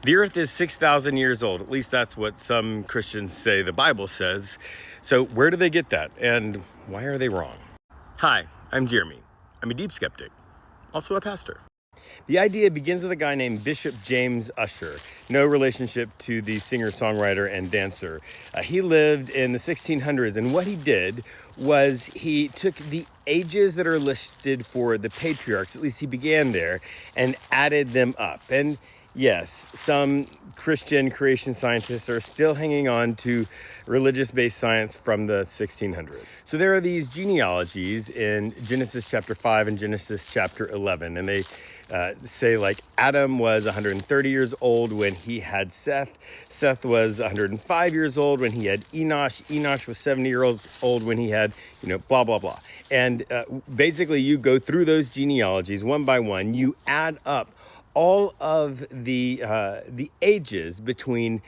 The earth is 6,000 years old. At least that's what some Christians say the Bible says. So where do they get that? And why are they wrong? Hi, I'm Jeremy. I'm a deep skeptic, also a pastor. The idea begins with a guy named Bishop James Ussher, no relationship to the singer-songwriter and dancer. He lived in the 1600s, and what he did was he took the ages that are listed for the patriarchs, at least he began there, and added them up. And yes, some Christian creation scientists are still hanging on to religious-based science from the 1600s. So there are these genealogies in Genesis chapter 5 and Genesis chapter 11, and they say like Adam was 130 years old when he had Seth. Seth was 105 years old when he had Enosh. Enosh was 70 years old when he had, blah, blah, blah. And basically you go through those genealogies one by one. You add up all of the ages between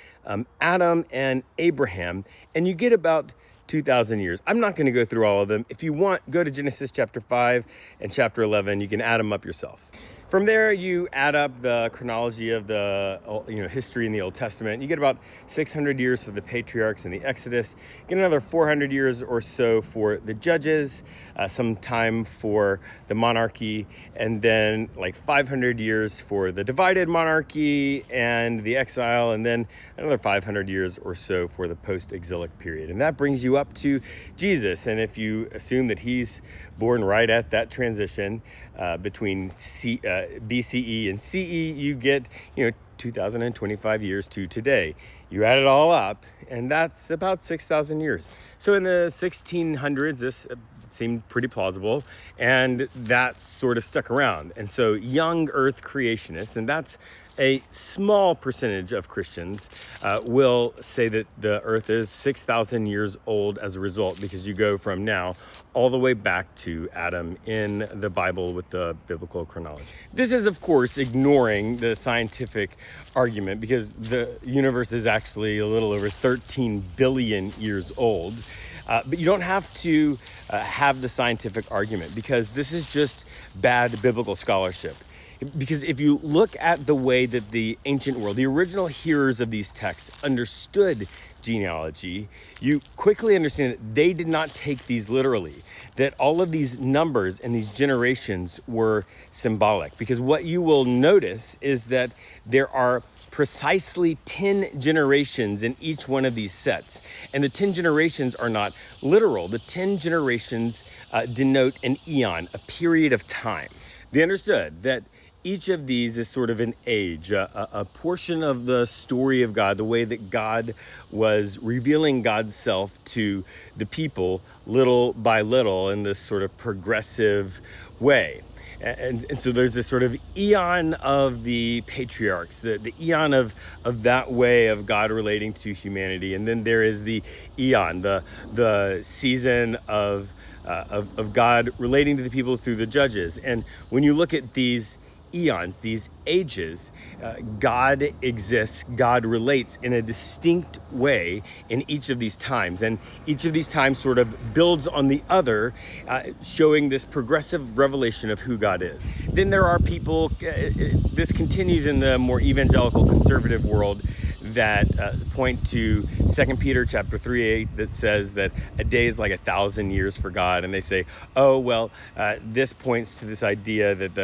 Adam and Abraham, and you get about 2,000 years. I'm not going to go through all of them. If you want, go to Genesis chapter 5 and chapter 11. You can add them up yourself. From there, you add up the chronology of the history in the Old Testament. You get about 600 years for the patriarchs and the Exodus. You get another 400 years or so for the judges, some time for the monarchy, and then like 500 years for the divided monarchy and the exile, and then another 500 years or so for the post-exilic period. And that brings you up to Jesus. And if you assume that he's born right at that transition between BCE and CE, you get 2025 years to today. You add it all up, and that's about 6,000 years. So in the 1600s, this seemed pretty plausible, and that sort of stuck around. And so young Earth creationists, and that's a small percentage of Christians, will say that the Earth is 6,000 years old as a result, because you go from now all the way back to Adam in the Bible with the biblical chronology. This is, of course, ignoring the scientific argument, because the universe is actually a little over 13 billion years old. But you don't have to have the scientific argument, because this is just bad biblical scholarship. Because if you look at the way that the ancient world, the original hearers of these texts, understood genealogy, you quickly understand that they did not take these literally, that all of these numbers and these generations were symbolic. Because what you will notice is that there are precisely 10 generations in each one of these sets. And the 10 generations are not literal. The 10 generations denote an eon, a period of time. They understood that each of these is sort of an age, a portion of the story of God, the way that God was revealing God's self to the people little by little in this sort of progressive way. And so there's this sort of eon of the patriarchs, the eon of that way of God relating to humanity. And then there is the eon, the season of God relating to the people through the judges. And when you look at these eons, these ages, God exists, God relates in a distinct way in each of these times. And each of these times sort of builds on the other, showing this progressive revelation of who God is. Then there are people, this continues in the more evangelical conservative world, that point to 2 Peter chapter 3:8 that says that a day is like 1,000 years for God. And they say, oh, well, this points to this idea that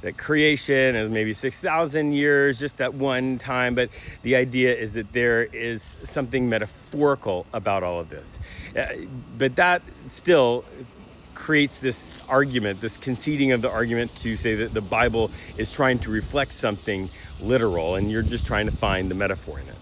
that creation is maybe 6,000 years, just that one time. But the idea is that there is something metaphorical about all of this. But that still creates this argument, this conceding of the argument to say that the Bible is trying to reflect something literal, and you're just trying to find the metaphor in it.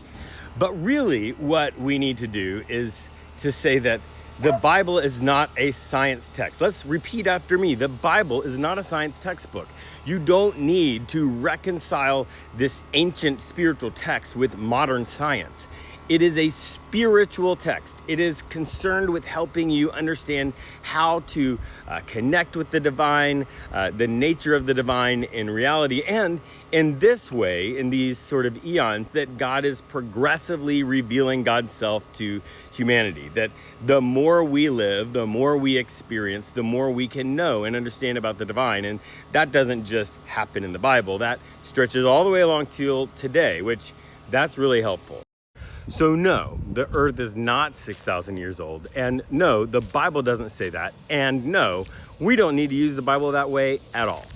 But really what we need to do is to say that the Bible is not a science text. Let's repeat after me. The Bible is not a science textbook. You don't need to reconcile this ancient spiritual text with modern science. It is a spiritual text. It is concerned with helping you understand how to connect with the divine, the nature of the divine in reality. And in this way, in these sort of eons, that God is progressively revealing God's self to humanity. That the more we live, the more we experience, the more we can know and understand about the divine. And that doesn't just happen in the Bible. That stretches all the way along till today, which that's really helpful. So no, the earth is not 6,000 years old. And no, the Bible doesn't say that. And no, we don't need to use the Bible that way at all.